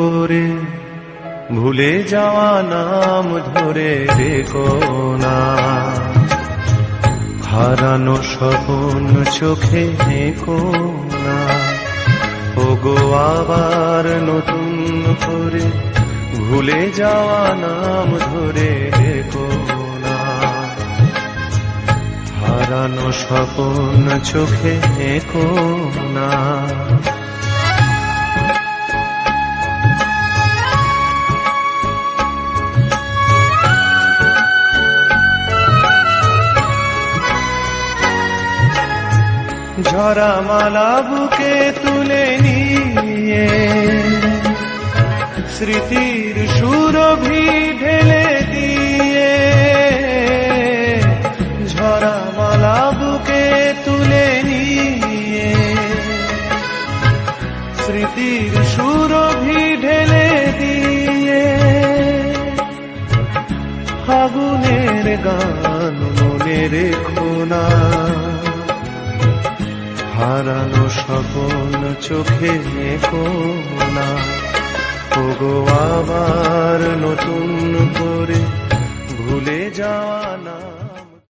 করে ভুলে যাওয়া নাম ধরে রেখো না। হারানো স্বপ্ন চোখে দেখো না, ওগো আবার নতুন করে ভুলে যাওয়া নাম ধরে রেখো না। হারানো স্বপ্ন চোখে দেখো না। ঝরা মালা বুকে তুলে নিয়ে স্মৃতির সুরভি ঢেলে দিয়ে, ঝরা মালা বুকে তুলে নিয়ে স্মৃতির সুরভি ঢেলে দিয়ে, ফাগুনের গান মনে রেখো না। হারানো স্বপ্ন চোখে দেখো না, ওগো আবার নতুন করে ভুলে যাওয়া না।